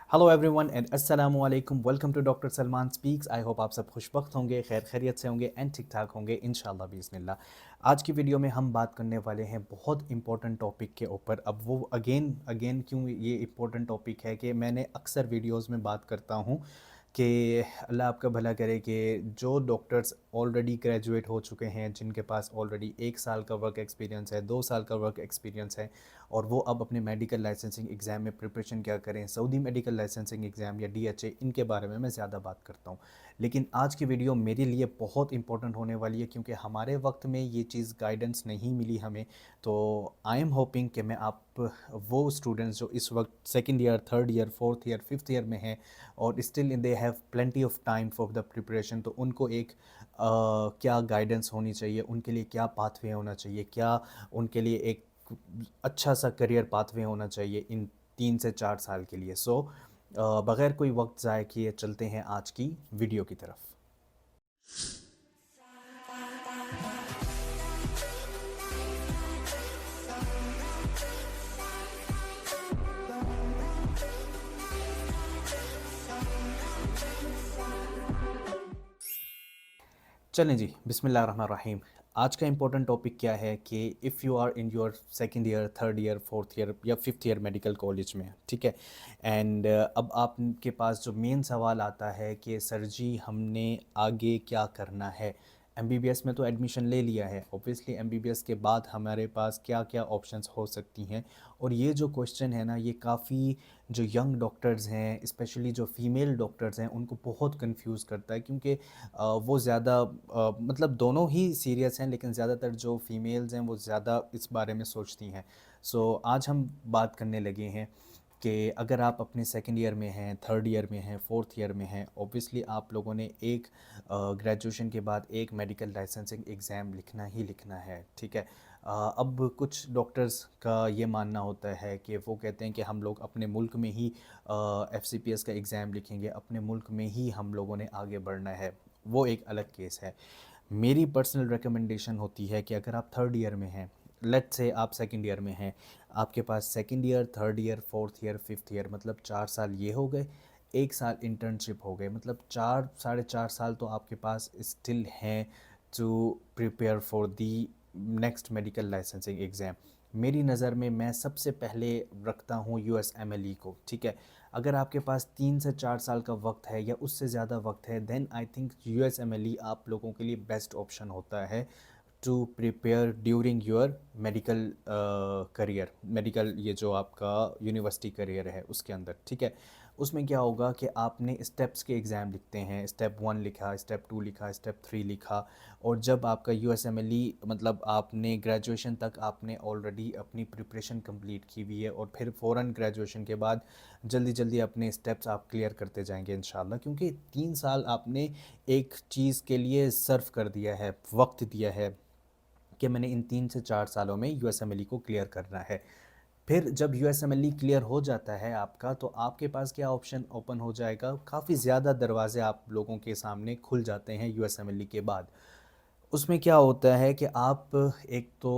Hello everyone and अस्सलामु अलैकुम। Welcome to doctor Salman speaks. I hope आप सब खुशबख्त होंगे, खैर खैरियत से होंगे एंड ठीक ठाक होंगे इंशाल्लाह बिस्मिल्लाह। आज की वीडियो में हम बात करने वाले हैं बहुत इंपॉर्टेंट टॉपिक के ऊपर। अब वो अगेन अगेन क्यों ये इंपॉर्टेंट टॉपिक है कि मैंने अक्सर वीडियोस में बात करता हूँ कि अल्लाह आपका भला करे कि जो डॉक्टर्स ऑलरेडी ग्रेजुएट हो चुके हैं, जिनके पास ऑलरेडी 1 साल का वर्क एक्सपीरियंस है, 2 साल का वर्क एक्सपीरियंस है, और वो अब अपने मेडिकल लाइसेंसिंग एग्ज़ाम में प्रिपरेशन क्या करें, सऊदी मेडिकल लाइसेंसिंग एग्ज़ाम या डीएचए, इनके बारे में मैं ज़्यादा बात करता हूँ। लेकिन आज की वीडियो मेरे लिए बहुत इंपॉर्टेंट होने वाली है क्योंकि हमारे वक्त में ये चीज़ गाइडेंस नहीं मिली हमें। तो आई एम होपिंग कि मैं आप वो स्टूडेंट्स जो इस वक्त second year, third year, fourth year, fifth year में हैं और still in they have plenty of time for the preparation, तो उनको एक क्या गाइडेंस होनी चाहिए, उनके लिए क्या पाथवे होना चाहिए, क्या उनके लिए एक अच्छा सा करियर पाथवे होना चाहिए इन 3 से 4 साल के लिए। बग़ैर कोई वक्त ज़ाय किए चलते हैं आज की वीडियो की तरफ। चलें जी, बिस्मिल्लाहिर्रहमानिर्रहीम। आज का इम्पोर्टेंट टॉपिक क्या है कि if you are in your second year, third year, fourth year या फिफ्थ ईयर मेडिकल कॉलेज में, ठीक है। एंड अब आपके पास जो मेन सवाल आता है कि सर जी हमने आगे क्या करना है। एमबीबीएस में तो एडमिशन ले लिया है, ऑब्वियसली एमबीबीएस के बाद हमारे पास क्या क्या ऑप्शंस हो सकती हैं। और ये जो क्वेश्चन है ना, ये काफ़ी जो यंग डॉक्टर्स हैं, स्पेशली जो फीमेल डॉक्टर्स हैं, उनको बहुत कंफ्यूज करता है क्योंकि वो ज़्यादा मतलब दोनों ही सीरियस हैं, लेकिन ज़्यादातर जो फीमेल्स हैं वो ज़्यादा इस बारे में सोचती हैं। आज हम बात करने लगे हैं कि अगर आप अपने सेकंड ईयर में हैं, थर्ड ईयर में हैं, फोर्थ ईयर में हैं, ऑब्वियसली आप लोगों ने एक ग्रेजुएशन के बाद एक मेडिकल लाइसेंसिंग एग्ज़ाम लिखना ही लिखना है, ठीक है। अब कुछ डॉक्टर्स का ये मानना होता है कि वो कहते हैं कि हम लोग अपने मुल्क में ही एफसीपीएस का एग्ज़ाम लिखेंगे, अपने मुल्क में ही हम लोगों ने आगे बढ़ना है। वो एक अलग केस है। मेरी पर्सनल रिकमेंडेशन होती है कि अगर आप थर्ड ईयर में हैं, लेट्स से आप सेकंड ईयर में हैं, आपके पास second year, third year, fourth year, fifth year, मतलब 4 साल ये हो गए, 1 साल इंटर्नशिप हो गए, मतलब 4 साढ़े 4 साल तो आपके पास स्टिल हैं to prepare for the next medical licensing exam. मेरी नज़र में मैं सबसे पहले रखता हूँ यूएसएमएलई को, ठीक है। अगर आपके पास 3 से 4 साल का वक्त है या उससे ज़्यादा वक्त है, देन आई थिंक यूएसएमएलई आप लोगों के लिए बेस्ट ऑप्शन होता है to prepare during your medical career, medical ये जो आपका यूनिवर्सिटी करियर है उसके अंदर, ठीक है। उसमें क्या होगा कि आपने स्टेप्स के एग्ज़ाम लिखते हैं, स्टेप 1 लिखा, स्टेप 2 लिखा, स्टेप 3 लिखा, और जब आपका यूएसएमएलई मतलब आपने ग्रेजुएशन तक आपने ऑलरेडी अपनी प्रिपरेशन कंप्लीट की हुई है और फिर फ़ौरन ग्रेजुएशन के बाद जल्दी जल्दी अपने स्टेप्स आप क्लियर करते जाएंगे इंशाल्लाह, क्योंकि 3 साल आपने एक चीज़ के लिए सर्व कर दिया है, वक्त दिया है कि मैंने इन 3 से 4 सालों में यूएसएमएलई को क्लियर करना है। फिर जब यूएसएमएलई क्लियर हो जाता है आपका, तो आपके पास क्या ऑप्शन ओपन हो जाएगा, काफ़ी ज़्यादा दरवाजे आप लोगों के सामने खुल जाते हैं यूएसएमएलई के बाद। उसमें क्या होता है कि आप एक तो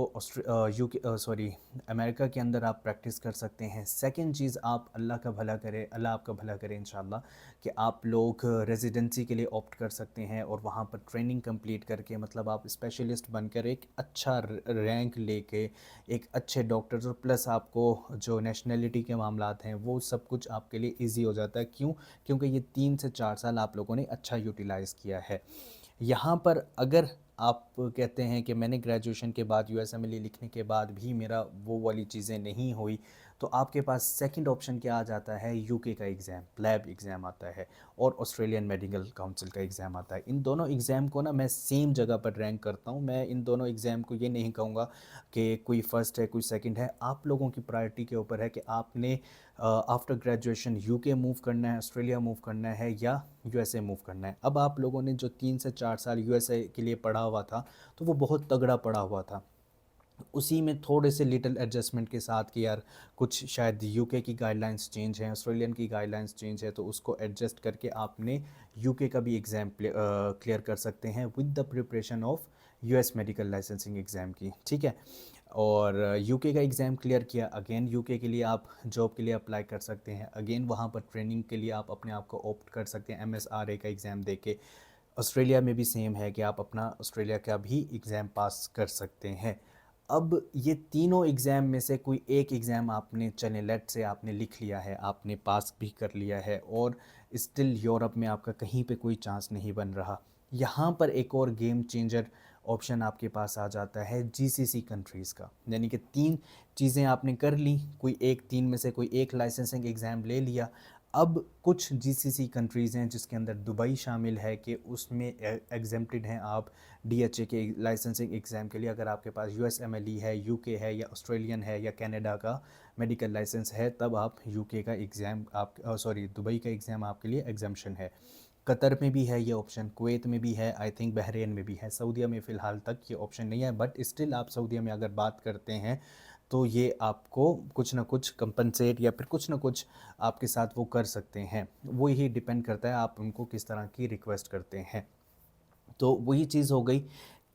यूके सॉरी अमेरिका के अंदर आप प्रैक्टिस कर सकते हैं। सेकंड चीज़, आप अल्लाह का भला करे, अल्लाह आपका भला करे इंशाल्लाह, कि आप लोग रेजिडेंसी के लिए ऑप्ट कर सकते हैं और वहाँ पर ट्रेनिंग कंप्लीट करके, मतलब आप स्पेशलिस्ट बनकर एक अच्छा रैंक लेके एक अच्छे डॉक्टर्स, और प्लस आपको जो नेशनलिटी के मामलात हैं वो सब कुछ आपके लिए ईजी हो जाता है। क्यों? क्योंकि ये 3 से 4 साल आप लोगों ने अच्छा यूटिलाइज़ किया है। यहाँ पर अगर आप कहते हैं कि मैंने ग्रेजुएशन के बाद यूएसएमएलई लिखने के बाद भी मेरा वो वाली चीज़ें नहीं हुई, तो आपके पास सेकंड ऑप्शन क्या आ जाता है, यूके का एग्ज़ाम, लैब एग्ज़ाम आता है, और ऑस्ट्रेलियन मेडिकल काउंसिल का एग्ज़ाम आता है। इन दोनों एग्ज़ाम को ना मैं सेम जगह पर रैंक करता हूँ। मैं इन दोनों एग्ज़ाम को ये नहीं कहूँगा कि कोई फ़र्स्ट है कोई सेकंड है। आप लोगों की प्रायोरिटी के ऊपर है कि आपने आफ्टर ग्रेजुएशन यूके मूव करना है, ऑस्ट्रेलिया मूव करना है, या यूएसए मूव करना है। अब आप लोगों ने जो 3 से 4 साल यूएसए के लिए पढ़ा हुआ था, तो वो बहुत तगड़ा पढ़ा हुआ था। उसी में थोड़े से लिटिल एडजस्टमेंट के साथ कि यार कुछ शायद यूके की गाइडलाइंस चेंज हैं, ऑस्ट्रेलियन की गाइडलाइंस चेंज है, तो उसको एडजस्ट करके आपने यूके का भी एग्ज़ाम क्लियर कर सकते हैं with the preparation of US medical licensing exam की, ठीक है। और यूके का एग्ज़ाम क्लियर किया, अगेन यूके के लिए आप जॉब के लिए अप्लाई कर सकते हैं, अगेन वहाँ पर ट्रेनिंग के लिए आप अपने आप को ऑप्ट कर सकते हैं एमएसआरए का एग्ज़ाम दे के। ऑस्ट्रेलिया में भी सेम है कि आप अपना ऑस्ट्रेलिया का भी एग्ज़ाम पास कर सकते हैं। अब ये तीनों एग्ज़ाम में से कोई एक एग्ज़ाम आपने, चले लेट से आपने लिख लिया है, आपने पास भी कर लिया है और स्टिल यूरोप में आपका कहीं पे कोई चांस नहीं बन रहा, यहाँ पर एक और गेम चेंजर ऑप्शन आपके पास आ जाता है जीसीसी कंट्रीज़ का। यानी कि तीन चीज़ें आपने कर ली, कोई एक, तीन में से कोई एक लाइसेंसिंग एग्ज़ाम ले लिया। अब कुछ जीसीसी कंट्रीज़ हैं जिसके अंदर दुबई शामिल है कि उसमें एग्जेम्प्टेड हैं आप डीएचए के लाइसेंसिंग एग्ज़ाम के लिए, अगर आपके पास यूएसएमएलई है, यूके है या ऑस्ट्रेलियन है या कनाडा का मेडिकल लाइसेंस है, तब आप यूके का एग्ज़ाम आप सॉरी दुबई का एग्ज़ाम आपके लिए एग्जामेशन है। कतर में भी है ये ऑप्शन, कुवैत में भी है, आई थिंक बहरीन में भी है, सऊदीया में फ़िलहाल तक ये ऑप्शन नहीं है, बट स्टिल आप सऊदीया में अगर बात करते हैं तो ये आपको कुछ ना कुछ कंपनसेट या फिर कुछ ना कुछ आपके साथ वो कर सकते हैं। वो ही डिपेंड करता है आप उनको किस तरह की रिक्वेस्ट करते हैं। तो वही चीज़ हो गई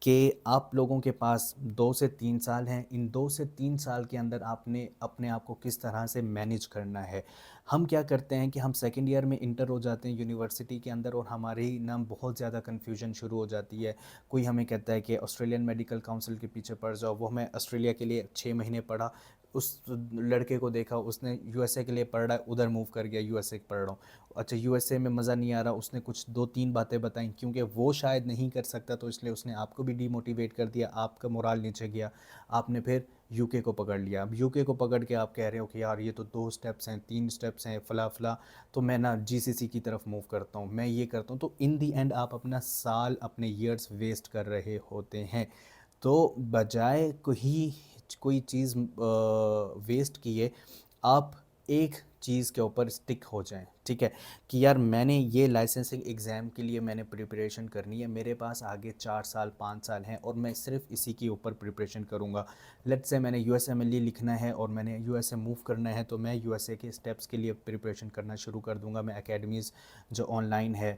कि आप लोगों के पास 2 से 3 साल हैं, इन 2 से 3 साल के अंदर आपने अपने आप को किस तरह से मैनेज करना है। हम क्या करते हैं कि हम सेकेंड ईयर में इंटर हो जाते हैं यूनिवर्सिटी के अंदर और हमारी ना बहुत ज़्यादा कन्फ्यूजन शुरू हो जाती है। कोई हमें कहता है कि ऑस्ट्रेलियन मेडिकल काउंसिल के पीछे पड़ जाओ, वो मैं ऑस्ट्रेलिया के लिए 6 महीने पढ़ा, उस लड़के को देखा उसने यूएसए के लिए पढ़ रहा है, उधर मूव कर गया, यूएसए पढ़ रहा हूँ। अच्छा यूएसए में मज़ा नहीं आ रहा, उसने कुछ 2-3 बातें बताई, क्योंकि वो शायद नहीं कर सकता तो इसलिए उसने आपको भी डीमोटिवेट कर दिया, आपका मोराल नीचे गया, आपने फिर यूके को पकड़ लिया। अब यूके को पकड़ के आप कह रहे हो कि यार ये तो 2 स्टेप्स हैं, 3 स्टेप्स हैं, फला फला, तो मैं ना जीसीसी की तरफ मूव करता हूँ, मैं ये करता हूँ। तो इन दी एंड आप अपना साल, अपने ईयर्स वेस्ट कर रहे होते हैं। तो बजाय कोई चीज़ वेस्ट किए, आप एक चीज़ के ऊपर स्टिक हो जाएं, ठीक है, कि यार मैंने ये लाइसेंसिंग एग्ज़ाम के लिए मैंने प्रिपरेशन करनी है, मेरे पास आगे 4 साल 5 साल हैं और मैं सिर्फ इसी के ऊपर प्रिपरेशन करूँगा। लेट्स से मैंने यूएसएमएलई लिखना है और मैंने यूएसए मूव करना है, तो मैं यूएसए के स्टेप्स के लिए प्रिपरेशन करना शुरू कर दूँगा। मैं एकेडमीज़ जो ऑनलाइन है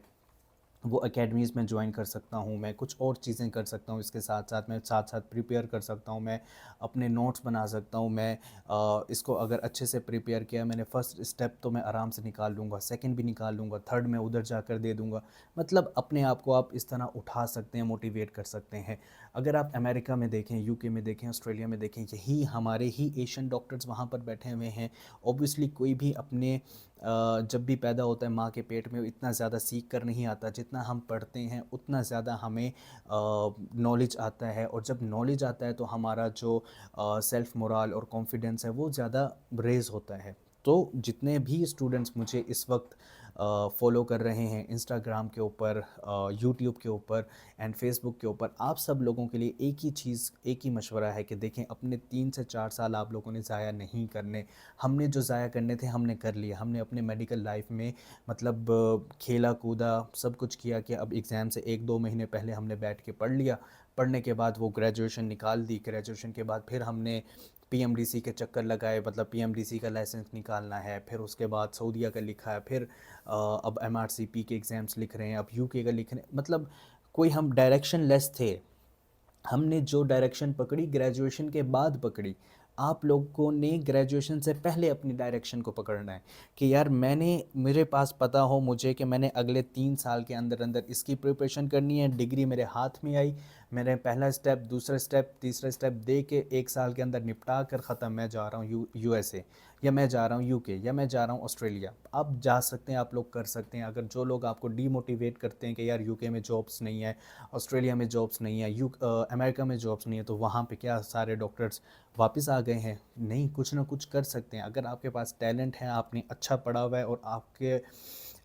वो एकेडमीज़ में ज्वाइन कर सकता हूँ, मैं कुछ और चीज़ें कर सकता हूँ, इसके साथ साथ मैं साथ साथ प्रिपेयर कर सकता हूँ, मैं अपने नोट्स बना सकता हूँ, मैं इसको अगर अच्छे से प्रिपेयर किया, मैंने फ़र्स्ट स्टेप तो मैं आराम से निकाल लूँगा, सेकंड भी निकाल लूँगा, थर्ड मैं उधर जाकर दे दूँगा। मतलब अपने आप को आप इस तरह उठा सकते हैं, मोटिवेट कर सकते हैं। अगर आप अमेरिका में देखें, यूके में देखें, ऑस्ट्रेलिया में देखें, यही हमारे ही एशियन डॉक्टर्स वहाँ पर बैठे हुए हैं। ऑब्वियसली कोई भी अपने जब भी पैदा होता है माँ के पेट में इतना ज़्यादा सीख कर नहीं आता, जितना हम पढ़ते हैं उतना ज़्यादा हमें नॉलेज आता है, और जब नॉलेज आता है तो हमारा जो सेल्फ मोरल और कॉन्फिडेंस है वो ज़्यादा रेज़ होता है। तो जितने भी स्टूडेंट्स मुझे इस वक्त फॉलो कर रहे हैं इंस्टाग्राम के ऊपर, यूट्यूब के ऊपर एंड फेसबुक के ऊपर, आप सब लोगों के लिए एक ही चीज़, एक ही मशवरा है कि देखें, अपने 3 से 4 साल आप लोगों ने ज़ाया नहीं करने। हमने जो ज़ाया करने थे हमने कर लिया, हमने अपने मेडिकल लाइफ में मतलब खेला कूदा सब कुछ किया कि अब एग्ज़ाम से 1-2 महीने पहले हमने बैठ के पढ़ लिया, पढ़ने के बाद वो ग्रेजुएशन निकाल दी, ग्रेजुएशन के बाद फिर हमने पीएमडीसी के चक्कर लगाए, मतलब पीएमडीसी का लाइसेंस निकालना है, फिर उसके बाद सऊदीया का लिखा है, फिर अब एमआरसीपी के एग्ज़ाम्स लिख रहे हैं, अब यूके का लिख रहे हैं, मतलब कोई हम डायरेक्शन लेस थे। हमने जो डायरेक्शन पकड़ी ग्रेजुएशन के बाद पकड़ी, आप लोगों ने ग्रेजुएशन से पहले अपनी डायरेक्शन को पकड़ना है कि यार मेरे पास पता हो मुझे कि मैंने अगले 3 साल के अंदर अंदर इसकी प्रिपरेशन करनी है, डिग्री मेरे हाथ में आई, मैंने पहला स्टेप, दूसरा स्टेप, तीसरा स्टेप दे के 1 साल के अंदर निपटा कर ख़त्म, मैं जा रहा हूँ यूएसए, या मैं जा रहा हूँ यूके, या मैं जा रहा हूँ ऑस्ट्रेलिया। आप जा सकते हैं, आप लोग कर सकते हैं। अगर जो लोग आपको डीमोटिवेट करते हैं कि यार यूके में जॉब्स नहीं है, ऑस्ट्रेलिया में जॉब्स नहीं है, अमेरिका में जॉब्स नहीं है, तो वहाँ पे क्या सारे डॉक्टर्स वापस आ गए हैं? नहीं, कुछ ना कुछ कर सकते हैं। अगर आपके पास टैलेंट है, आपने अच्छा पढ़ा हुआ है और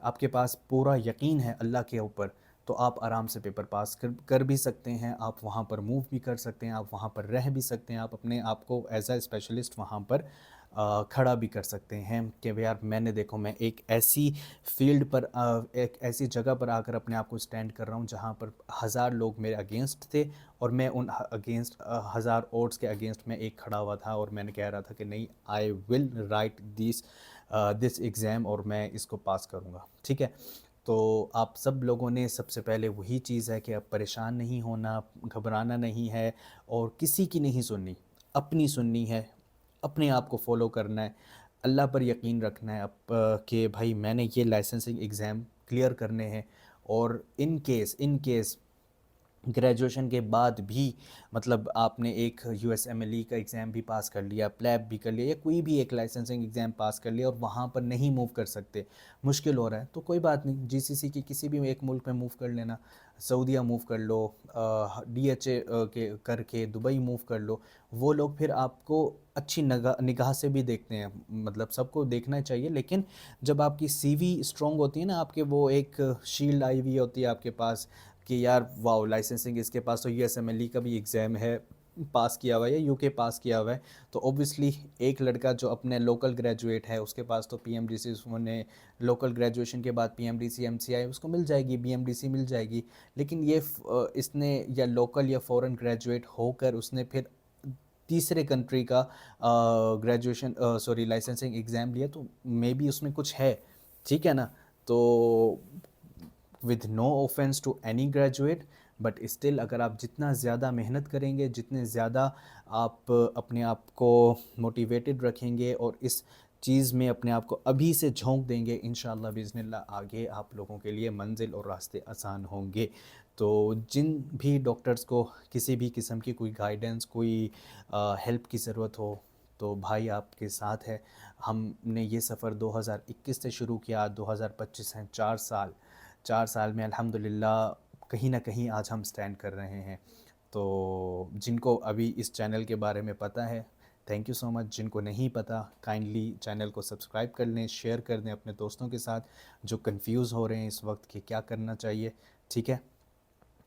आपके पास पूरा यकीन है अल्लाह के ऊपर, तो आप आराम से पेपर पास कर भी सकते हैं, आप वहाँ पर मूव भी कर सकते हैं, आप वहाँ पर रह भी सकते हैं, आप अपने आप को एज अ स्पेशलिस्ट वहाँ पर खड़ा भी कर सकते हैं कि यार मैंने देखो, मैं एक ऐसी फील्ड पर एक ऐसी जगह पर आकर अपने आप को स्टैंड कर रहा हूँ जहाँ पर 1000 लोग मेरे अगेंस्ट थे और मैं उन अगेंस्ट 1000 odds के अगेंस्ट में एक खड़ा हुआ था और मैंने कह रहा था कि नहीं, I will write this exam और मैं इसको पास करूँगा, ठीक है। तो आप सब लोगों ने सबसे पहले वही चीज़ है कि अब परेशान नहीं होना, घबराना नहीं है और किसी की नहीं सुननी। अपनी सुननी है, अपने आप को फॉलो करना है, अल्लाह पर यकीन रखना है कि भाई मैंने ये लाइसेंसिंग एग्ज़ाम क्लियर करने हैं। और इन केस ग्रेजुएशन के बाद भी मतलब आपने एक यूएसएमएलई का एग्ज़ाम भी पास कर लिया, प्लैब भी कर लिया, या कोई भी एक लाइसेंसिंग एग्ज़ाम पास कर लिया और वहाँ पर नहीं मूव कर सकते, मुश्किल हो रहा है, तो कोई बात नहीं, जीसीसी के किसी भी एक मुल्क में मूव कर लेना। सऊदीया मूव कर लो, डीएचए के करके दुबई मूव कर लो। वो लोग फिर आपको अच्छी निगाह से भी देखते हैं, मतलब सबको देखना चाहिए, लेकिन जब आपकी सीवी स्ट्रॉन्ग होती है ना, आपके वो एक शील्ड आई हुई होती है आपके पास कि यार वाओ लाइसेंसिंग इसके पास तो यूएसएमएलई का भी एग्ज़ाम है, पास किया हुआ है, या यूके पास किया हुआ है, तो ऑब्वियसली एक लड़का जो अपने लोकल ग्रेजुएट है उसके पास तो पीएमडीसी, उसने लोकल ग्रेजुएशन के बाद पीएमडीसी एमसीआई उसको मिल जाएगी, बीएमडीसी मिल जाएगी। लेकिन ये इसने या लोकल या फॉरेन ग्रेजुएट होकर उसने फिर तीसरे कंट्री का ग्रेजुएशन सॉरी लाइसेंसिंग एग्ज़ाम लिया, तो मे बी उसमें कुछ है, ठीक है ना। तो with no offence to any graduate, but still अगर आप जितना ज़्यादा मेहनत करेंगे, जितने ज़्यादा आप अपने आप को मोटिवेटेड रखेंगे और इस चीज़ में अपने आप को अभी से झोंक देंगे, इंशाल्लाह बिज़निल्लाह आगे आप लोगों के लिए मंजिल और रास्ते आसान होंगे। तो जिन भी डॉक्टर्स को किसी भी किस्म की कोई गाइडेंस, कोई हेल्प की ज़रूरत हो, तो भाई आपके साथ है। हमने ये सफ़र 2021 से शुरू किया, 2025 हैं, 4 साल में अल्हम्दुलिल्लाह कहीं ना कहीं आज हम स्टैंड कर रहे हैं। तो जिनको अभी इस चैनल के बारे में पता है, थैंक यू सो मच। जिनको नहीं पता, काइंडली चैनल को सब्सक्राइब कर लें, शेयर कर दें अपने दोस्तों के साथ जो कंफ्यूज हो रहे हैं इस वक्त कि क्या करना चाहिए, ठीक है।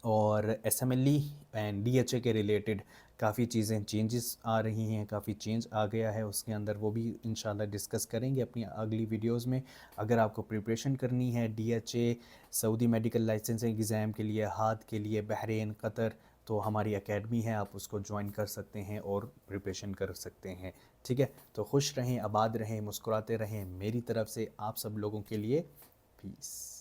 और एसएमएलई एंड डीएचए के रिलेटेड काफ़ी चीज़ें चेंजेस आ रही हैं, काफ़ी चेंज आ गया है उसके अंदर, वो भी इंशाल्लाह डिस्कस करेंगे अपनी अगली वीडियोस में। अगर आपको प्रिपरेशन करनी है DHA, Saudi medical licensing exam के लिए, हाथ के लिए, बहरीन, कतर, तो हमारी एकेडमी है, आप उसको ज्वाइन कर सकते हैं और प्रिपरेशन कर सकते हैं, ठीक है। तो खुश रहें, आबाद रहें, मुस्कुराते रहें, मेरी तरफ से आप सब लोगों के लिए पीस।